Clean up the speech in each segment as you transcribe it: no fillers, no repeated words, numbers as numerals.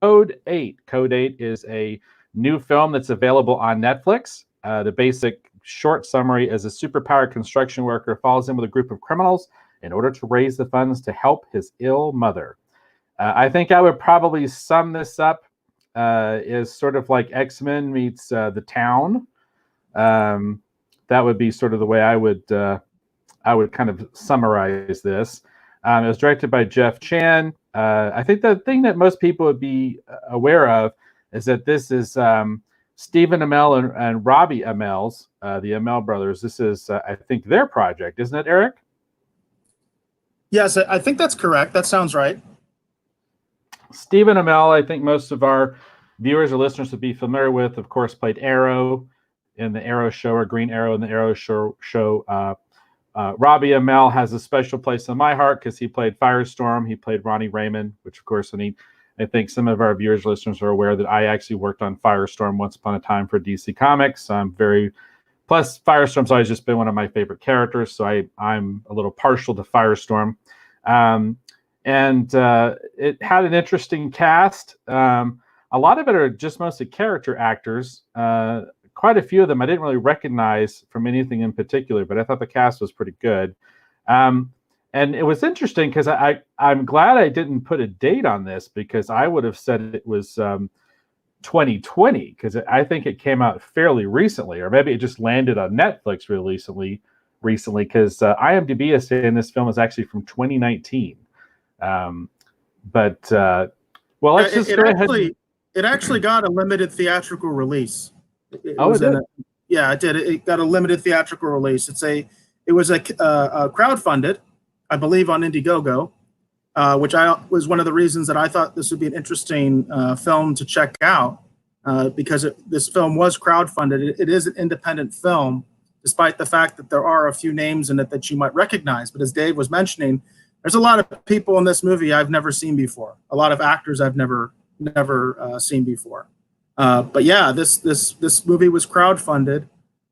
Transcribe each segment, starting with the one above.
Code 8. Code 8 is a new film that's available on Netflix. The basic short summary is a superpowered construction worker falls in with a group of criminals in order to raise the funds to help his ill mother. I think I would probably sum this up as sort of like X-Men meets The Town. That would be sort of the way I would kind of summarize this. It was directed by Jeff Chan. I think the thing that most people would be aware of is that this is Stephen Amell and Robbie Amell's, the Amell brothers. This is, I think, their project, isn't it, Eric? Yes, I think that's correct. That sounds right. Stephen Amell, I think most of our viewers or listeners would be familiar with, of course, played Arrow in the Arrow show, or Green Arrow in the Arrow show. Robbie Amell has a special place in my heart because he played Firestorm. He played Ronnie Raymond, which, of course, I think some of our viewers, listeners are aware that I actually worked on Firestorm once upon a time for DC Comics. Plus Firestorm's always just been one of my favorite characters, so I'm a little partial to Firestorm. And it had an interesting cast. A lot of it are just mostly character actors. Quite a few of them I didn't really recognize from anything in particular, but I thought the cast was pretty good. And it was interesting because I'm glad I didn't put a date on this, because I would have said it was 2020, because I think it came out fairly recently, or maybe it just landed on Netflix really recently, because IMDb is saying this film is actually from 2019. Well, let's just go ahead. It actually got a limited theatrical release. It did. It got a limited theatrical release. It was crowdfunded, I believe, on Indiegogo, which was one of the reasons that I thought this would be an interesting film to check out, because this film was crowdfunded. It is an independent film, despite the fact that there are a few names in it that you might recognize. But as Dave was mentioning, there's a lot of people in this movie I've never seen before. A lot of actors I've never seen before. But yeah, this movie was crowdfunded,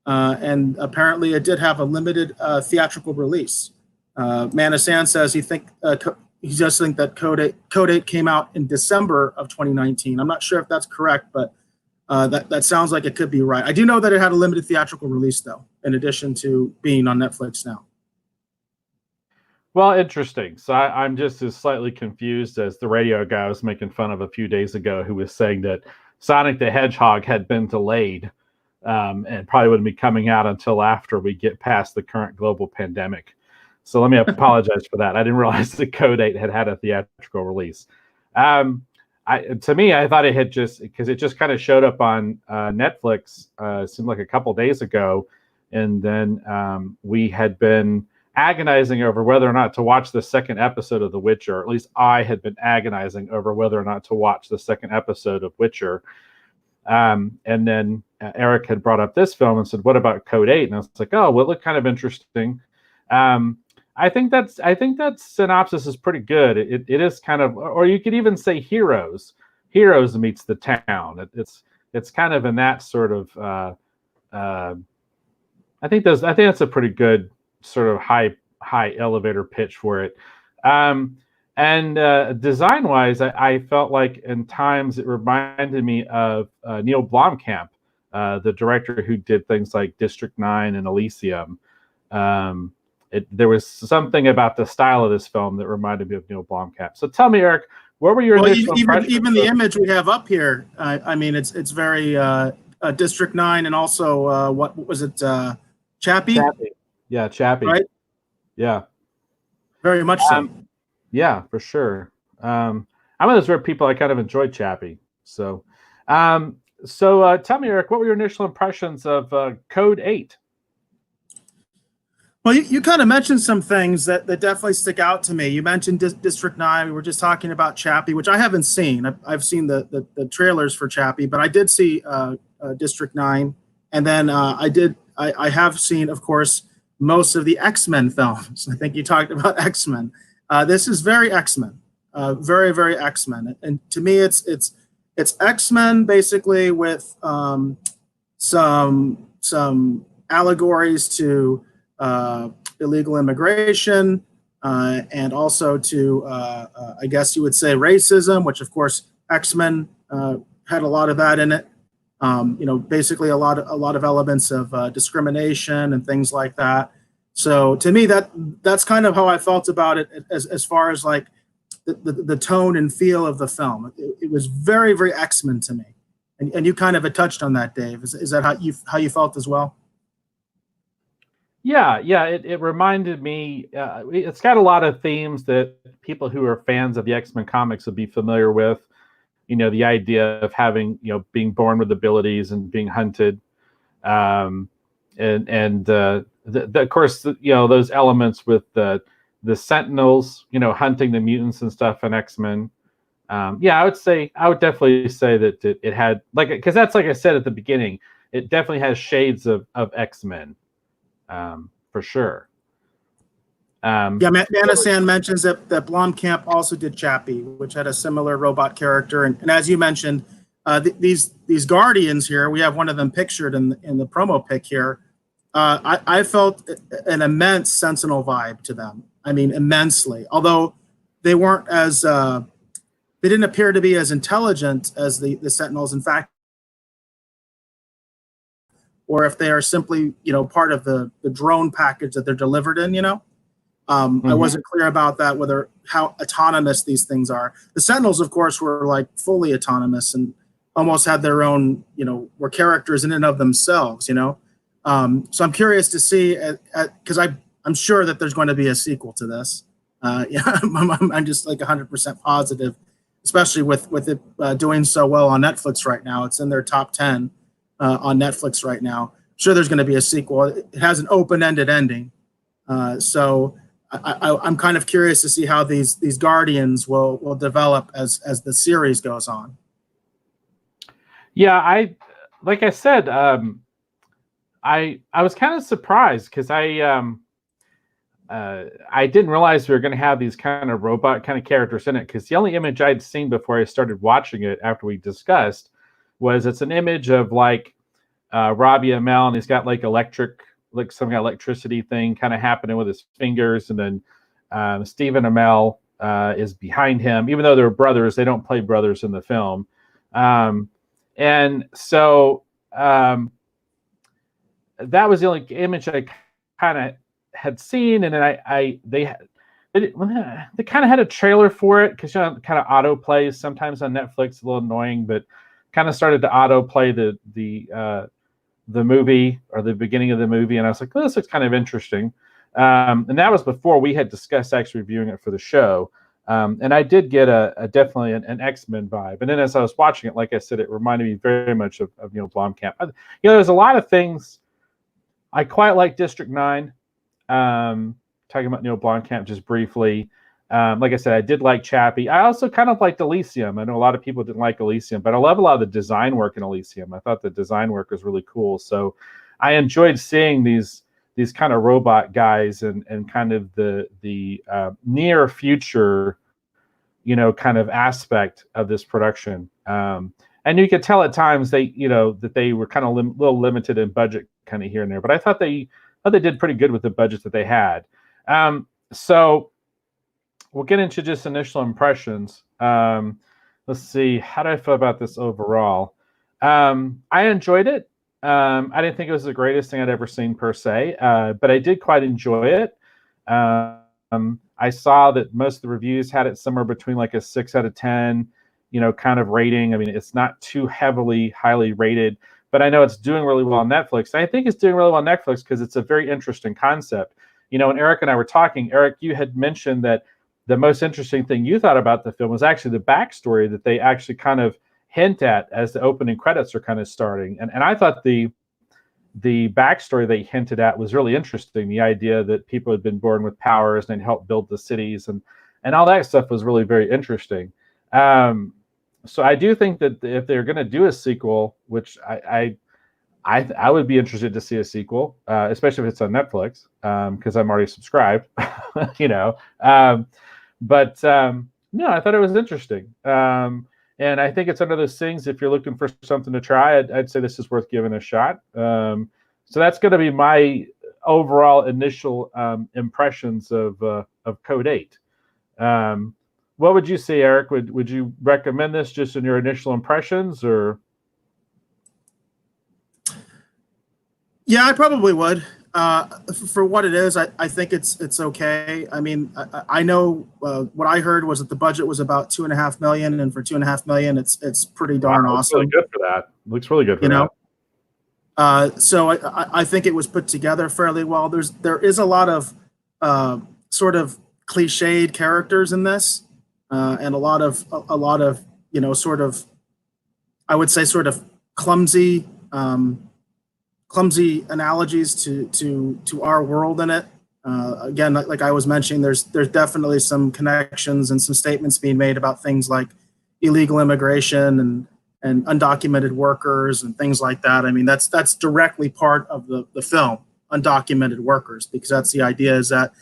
and apparently it did have a limited theatrical release. Manasan says he does think that Code 8 came out in December of 2019. I'm not sure if that's correct, but that sounds like it could be right. I do know that it had a limited theatrical release, though, in addition to being on Netflix now. Well, interesting. So I'm just as slightly confused as the radio guy I was making fun of a few days ago, who was saying that Sonic the Hedgehog had been delayed and probably wouldn't be coming out until after we get past the current global pandemic. So let me apologize for that. I didn't realize that Code 8 had a theatrical release. To me, I thought it had because it just kind of showed up on Netflix, seemed like a couple days ago. And then we had been agonizing over whether or not to watch the second episode of The Witcher. Or at least I had been agonizing over whether or not to watch the second episode of Witcher. And then Eric had brought up this film and said, "What about Code 8?" And I was like, "Oh, well, it looked kind of interesting." I think that synopsis is pretty good. It is kind of, or you could even say Heroes meets The Town. It's kind of in that sort of. I think that's a pretty good sort of high elevator pitch for it. And design wise, I felt like in times it reminded me of Neil Blomkamp, the director who did things like District 9 and Elysium. There was something about the style of this film that reminded me of Neil Blomkamp. So tell me, Eric, what were your initial impressions? Even the image we have up here, I mean, it's very District 9, and also what was it, Chappie? Yeah, Chappie. Right? Yeah. Very much so. Yeah, for sure. I'm one of those rare people, I kind of enjoyed Chappie. So tell me, Eric, what were your initial impressions of Code 8? Well, you kind of mentioned some things that definitely stick out to me. You mentioned District 9. We were just talking about Chappie, which I haven't seen. I've seen the trailers for Chappie, but I did see District 9. And then I have seen, of course, most of the X-Men films. I think you talked about X-Men. This is very X-Men, very, very X-Men. And to me, it's X-Men basically with some allegories to illegal immigration and also to, I guess you would say, racism, which of course X-Men had a lot of that in it. Basically a lot of elements of discrimination and things like that. So to me, that's kind of how I felt about it as far as like the tone and feel of the film. It was very, very X-Men to me. And you kind of had touched on that, Dave. Is that how you felt as well? Yeah, it reminded me. It's got a lot of themes that people who are fans of the X-Men comics would be familiar with. The idea of having, being born with abilities and being hunted, and of course, those elements with the Sentinels, hunting the mutants and stuff in X-Men. I would definitely say that it had, like, because that's, like I said at the beginning, it definitely has shades of X-Men, for sure. Manasan mentions that Blomkamp also did Chappie, which had a similar robot character. And as you mentioned, these Guardians here, we have one of them pictured in the promo pic here. I felt an immense Sentinel vibe to them. I mean, immensely. Although they weren't they didn't appear to be as intelligent as the Sentinels. In fact, or if they are simply, part of the drone package that they're delivered in, I wasn't clear about that, how autonomous these things are. The Sentinels, of course, were like fully autonomous and almost had their own, were characters in and of themselves, So I'm curious to see, because I'm sure that there's going to be a sequel to this. I'm just like 100% positive, especially with it doing so well on Netflix right now. It's in their top 10 on Netflix right now. I'm sure there's going to be a sequel. It has an open-ended ending. So I'm kind of curious to see how these Guardians will develop as the series goes on. Yeah, like I said, I was kind of surprised because I didn't realize we were going to have these kind of robot kind of characters in it, because the only image I'd seen before I started watching it after we discussed was it's an image of like Robbie Amell, and he's got like some kind of electricity thing kind of happening with his fingers, and then Stephen Amell is behind him. Even though they're brothers, they don't play brothers in the film, and so that was the only image I kind of had seen, and then they kind of had a trailer for it, because kind of auto plays sometimes on Netflix, a little annoying, but kind of started to auto play the movie or the beginning of the movie, and I was like, this looks kind of interesting. And that was before we had discussed actually reviewing it for the show. And I did get definitely an X-Men vibe. And then as I was watching it, like I said, it reminded me very much of Blomkamp. There's a lot of things. I quite like District 9. Talking about Neil Blomkamp just briefly. Like I said, I did like Chappie. I also kind of liked Elysium. I know a lot of people didn't like Elysium, but I love a lot of the design work in Elysium. I thought the design work was really cool. So I enjoyed seeing these kind of robot guys and kind of the near future, kind of aspect of this production. And you could tell at times that they were kind of little limited in budget kind of here and there, but I thought they did pretty good with the budget that they had. So we'll get into just initial impressions. Let's see. How do I feel about this overall? I enjoyed it. I didn't think it was the greatest thing I'd ever seen per se, but I did quite enjoy it. I saw that most of the reviews had it somewhere between like a 6 out of 10, kind of rating. I mean, it's not too highly rated, but I know it's doing really well on Netflix. And I think it's doing really well on Netflix because it's a very interesting concept. And Eric and I were talking. Eric, you had mentioned that the most interesting thing you thought about the film was actually the backstory that they actually kind of hint at as the opening credits are kind of starting. And I thought the backstory they hinted at was really interesting. The idea that people had been born with powers and helped build the cities and all that stuff was really very interesting. So I do think that if they're going to do a sequel, which I would be interested to see a sequel, especially if it's on Netflix, because I'm already subscribed, But no, I thought it was interesting. And I think it's one of those things, if you're looking for something to try, I'd say this is worth giving a shot. So that's going to be my overall initial impressions of Code 8. What would you say, Eric? Would you recommend this just in your initial impressions, or? Yeah, I probably would. For what it is, I think it's okay. I mean, I know what I heard was that the budget was about 2.5 million, and for 2.5 million, it's pretty darn Wow, looks really awesome. good for that. Looks really good for You know, that. so I think it was put together fairly well. There is a lot of sort of cliched characters in this, and a lot of sort of, I would say, sort of clumsy. Clumsy analogies to our world in it. Again, like I was mentioning, there's definitely some connections and some statements being made about things like illegal immigration and undocumented workers and things like that. I mean, that's directly part of the film, undocumented workers, because that's the idea, is that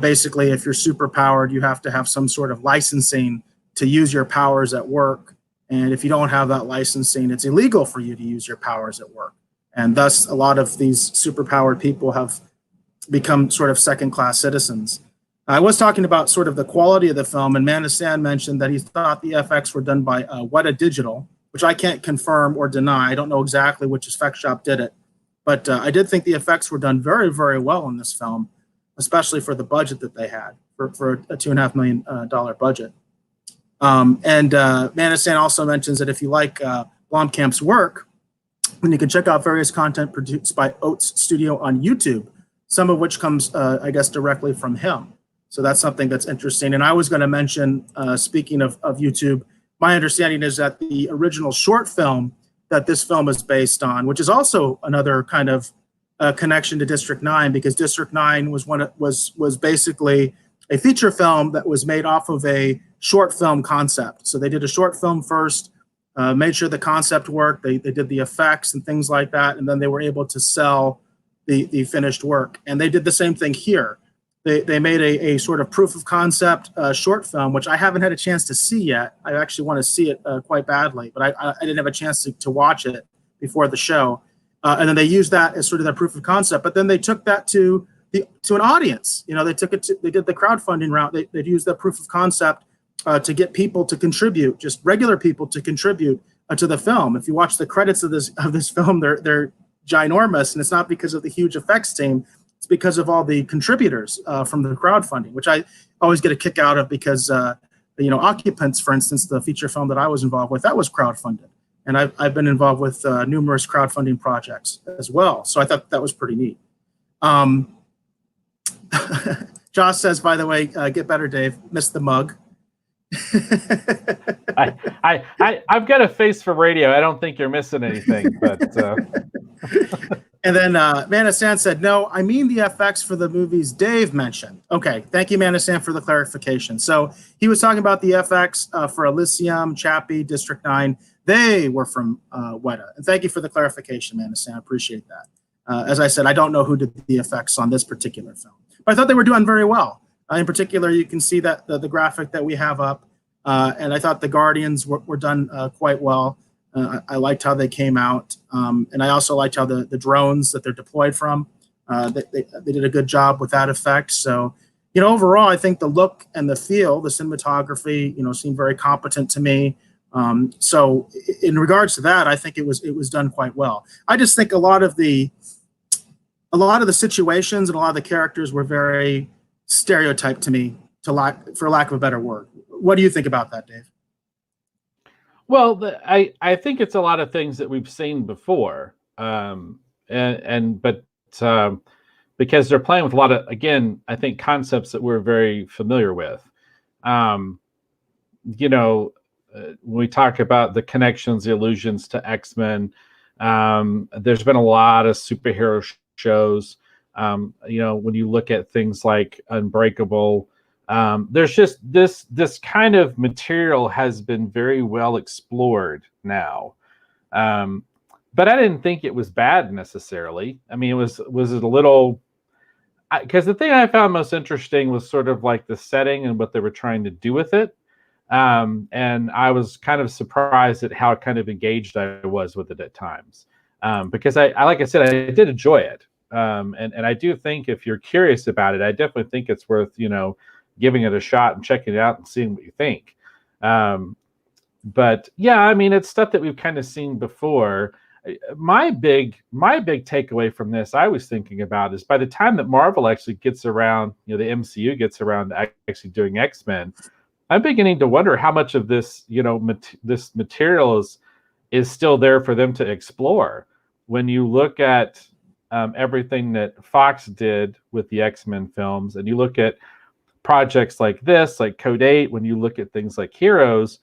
basically, if you're super powered, you have to have some sort of licensing to use your powers at work. And if you don't have that licensing, it's illegal for you to use your powers at work. And thus, a lot of these superpowered people have become sort of second-class citizens. I was talking about sort of the quality of the film, and Manistan mentioned that he thought the FX were done by Weta Digital, which I can't confirm or deny. I don't know exactly which effects shop did it, but I did think the effects were done very, very well in this film, especially for the budget that they had, for a $2.5 million budget. And Manistan also mentions that if you like Blomkamp's work, and you can check out various content produced by Oats Studio on YouTube, some of which comes, I guess, directly from him. So that's something that's interesting. And I was going to mention, speaking of YouTube, my understanding is that the original short film that this film is based on, which is also another kind of connection to District 9, because District 9 was basically a feature film that was made off of a short film concept. So they did a short film first, made sure the concept worked. They did the effects and things like that, and then they were able to sell the finished work. And they did the same thing here. They made a sort of proof of concept short film, which I haven't had a chance to see yet. I actually want to see it quite badly, but I didn't have a chance to watch it before the show. And then they used that as sort of their proof of concept. But then they took that to an audience. They took it. They did the crowdfunding route. They used that proof of concept to get people to contribute, just regular people to contribute to the film. If you watch the credits of this film, they're ginormous, and it's not because of the huge effects team. It's because of all the contributors from the crowdfunding, which I always get a kick out of, because Occupants, for instance, the feature film that I was involved with, that was crowdfunded, and I've been involved with numerous crowdfunding projects as well. So I thought that was pretty neat. Josh says, by the way, get better, Dave. Missed the mug. I've got a face for radio. I don't think you're missing anything, but And then Manistan said, no, I mean the FX for the movies Dave mentioned. Okay, thank you, Manistan, for the clarification. So he was talking about the FX for Elysium, Chappie, District 9. They were from Weta. And thank you for the clarification, Manistan. I appreciate that. As I said, I don't know who did the effects on this particular film, but I thought they were doing very well. In particular, you can see that the graphic that we have up, and I thought the Guardians were done quite well. I liked how they came out, and I also liked how the drones that they're deployed from, they did a good job with that effect. So, overall, I think the look and the feel, the cinematography, seemed very competent to me. So, in regards to that, I think it was done quite well. I just think a lot of the situations and a lot of the characters were very stereotyped to me, for lack of a better word. What do you think about that, Dave? Well, I think it's a lot of things that we've seen before, but because they're playing with a lot of, again, I think concepts that we're very familiar with. When we talk about the connections, the allusions to X-Men, there's been a lot of superhero shows. When you look at things like Unbreakable, there's just this kind of material has been very well explored now. But I didn't think it was bad necessarily. I mean, was it a little, because the thing I found most interesting was sort of like the setting and what they were trying to do with it. And I was kind of surprised at how kind of engaged I was with it at times. Because I like I said, I did enjoy it. And I do think if you're curious about it, I definitely think it's worth, giving it a shot and checking it out and seeing what you think. But yeah, I mean, it's stuff that we've kind of seen before. My big takeaway from this, I was thinking about, is by the time that Marvel actually gets around, the MCU gets around to actually doing X-Men, I'm beginning to wonder how much of this, this material is still there for them to explore. When you look at everything that Fox did with the X-Men films, and you look at projects like this, like Code 8, when you look at things like Heroes,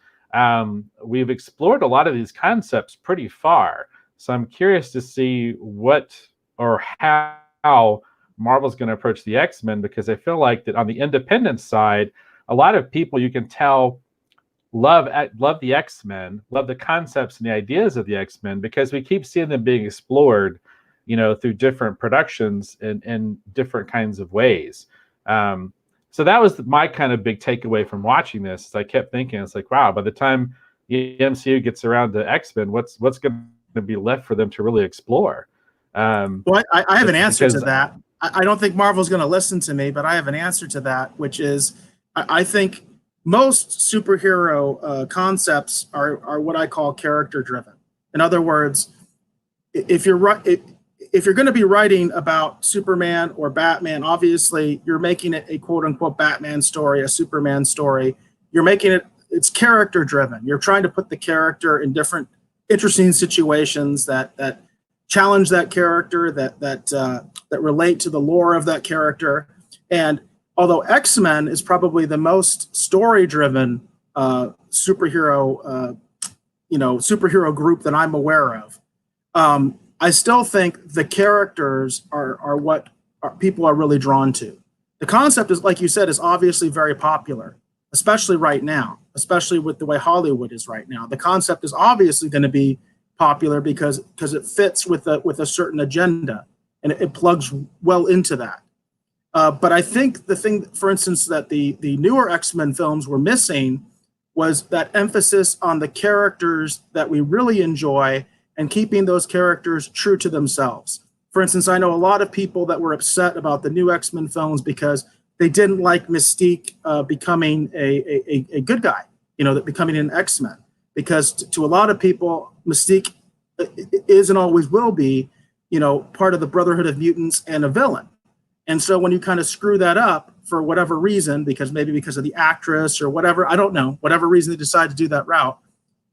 we've explored a lot of these concepts pretty far. So I'm curious to see what or how Marvel's going to approach the X-Men, because I feel like that on the independent side, a lot of people, you can tell, love the X-Men, love the concepts and the ideas of the X-Men, because we keep seeing them being explored, through different productions in different kinds of ways. So that was my kind of big takeaway from watching this. I kept thinking, it's like, wow, by the time the MCU gets around to X-Men, what's going to be left for them to really explore? Well, I have an answer to that. I don't think Marvel's going to listen to me, but I have an answer to that, which is I think most superhero concepts are what I call character driven. In other words, if you're going to be writing about Superman or Batman, obviously you're making it a quote unquote Batman story, a Superman story. You're making it's character driven. You're trying to put the character in different interesting situations that challenge that character, that relate to the lore of that character. And although X-Men is probably the most story-driven superhero group that I'm aware of, I still think the characters are what people are really drawn to. The concept is, like you said, is obviously very popular, especially right now, especially with the way Hollywood is right now. The concept is obviously going to be popular because it fits with a certain agenda, and it plugs well into that. But I think the thing, for instance, that the newer X-Men films were missing was that emphasis on the characters that we really enjoy and keeping those characters true to themselves. For instance, I know a lot of people that were upset about the new X-Men films because they didn't like Mystique becoming a good guy, that becoming an X-Men. Because to a lot of people, Mystique is and always will be, part of the Brotherhood of Mutants and a villain. And so when you kind of screw that up for whatever reason, because of the actress or whatever, I don't know, whatever reason they decide to do that route,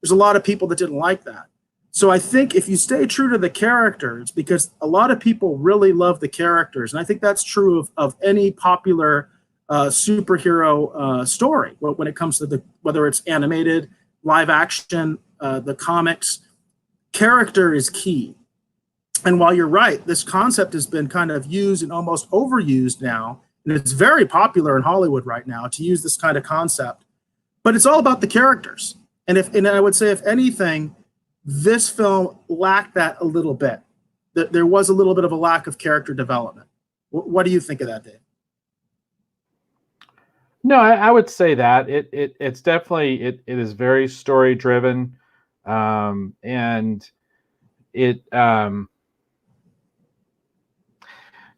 there's a lot of people that didn't like that. So I think if you stay true to the characters, because a lot of people really love the characters, and I think that's true of any popular superhero story when it comes to whether it's animated, live action, the comics, character is key. And while you're right, this concept has been kind of used and almost overused now, and it's very popular in Hollywood right now to use this kind of concept, but it's all about the characters. And I would say, if anything, this film lacked that a little bit. There was a little bit of a lack of character development. What do you think of that, Dave? No, I would say that it's definitely it is very story driven, and it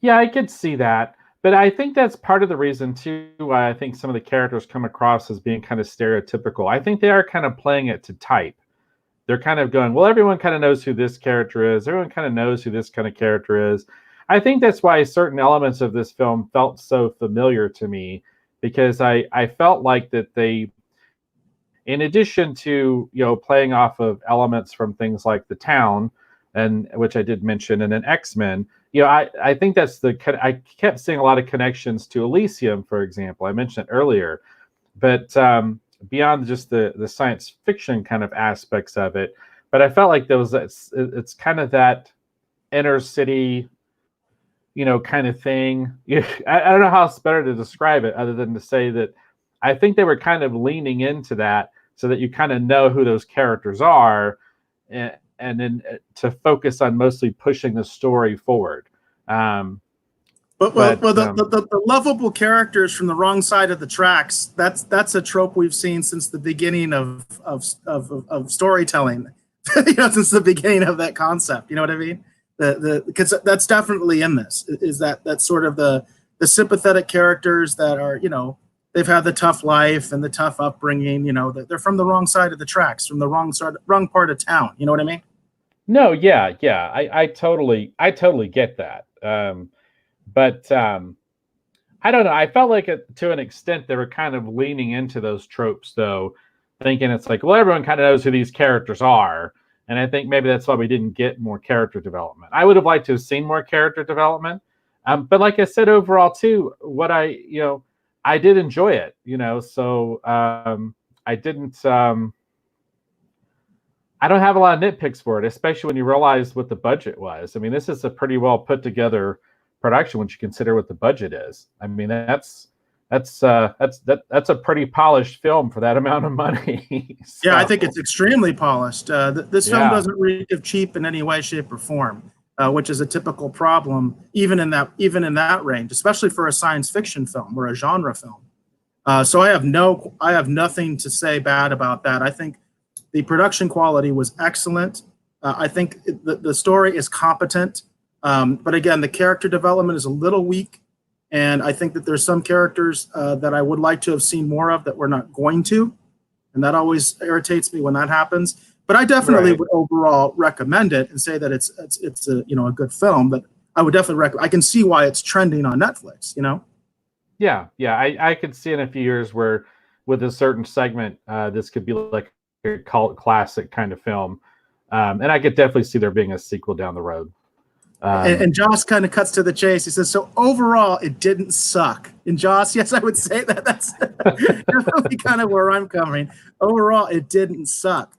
yeah, I could see that, but I think that's part of the reason too why I think some of the characters come across as being kind of stereotypical. I think they are kind of playing it to type. They're kind of going, well, everyone kind of knows who this character is. Everyone kind of knows who this kind of character is. I think that's why certain elements of this film felt so familiar to me, because I felt like that they, in addition to, playing off of elements from things like The Town, and which I did mention, and then X-Men, I think that's I kept seeing a lot of connections to Elysium, for example. I mentioned it earlier, but beyond just the science fiction kind of aspects of it, but I felt like it's kind of that inner city, kind of thing. I don't know how it's better to describe it other than to say that I think they were kind of leaning into that so that you kind of know who those characters are, and then to focus on mostly pushing the story forward. The lovable characters from the wrong side of the tracks, that's a trope we've seen since the beginning of storytelling, since the beginning of that concept. You know what I mean? Because that's definitely in this, is that sort of the sympathetic characters that are, they've had the tough life and the tough upbringing. You know, they're from the wrong side of the tracks, from the wrong part of town. You know what I mean? No, yeah, yeah. I totally get that. But I don't know. I felt like to an extent they were kind of leaning into those tropes, though, thinking it's like, well, everyone kind of knows who these characters are, and I think maybe that's why we didn't get more character development. I would have liked to have seen more character development, but like I said, overall, too, I did enjoy it. So I didn't. I don't have a lot of nitpicks for it, especially when you realize what the budget was. I mean, this is a pretty well put together production once you consider what the budget is. I mean, that's a pretty polished film for that amount of money. Yeah, I think it's extremely polished. This film Yeah. doesn't reek of cheap in any way, shape, or form, which is a typical problem, even in that range, especially for a science fiction film or a genre film. So I have nothing to say bad about that. I think the production quality was excellent. I think the story is competent, but again, the character development is a little weak, and I think that there's some characters that I would like to have seen more of that we're not going to, and that always irritates me when that happens. But I definitely would overall recommend it and say that it's a good film. But I would definitely recommend. I can see why it's trending on Netflix. Yeah. I could see in a few years where, with a certain segment, this could be like a cult classic kind of film, and I could definitely see there being a sequel down the road. And Joss kind of cuts to the chase. He says, "So overall, it didn't suck." And Joss, yes, I would say that. That's definitely kind of where I'm coming. Overall, it didn't suck.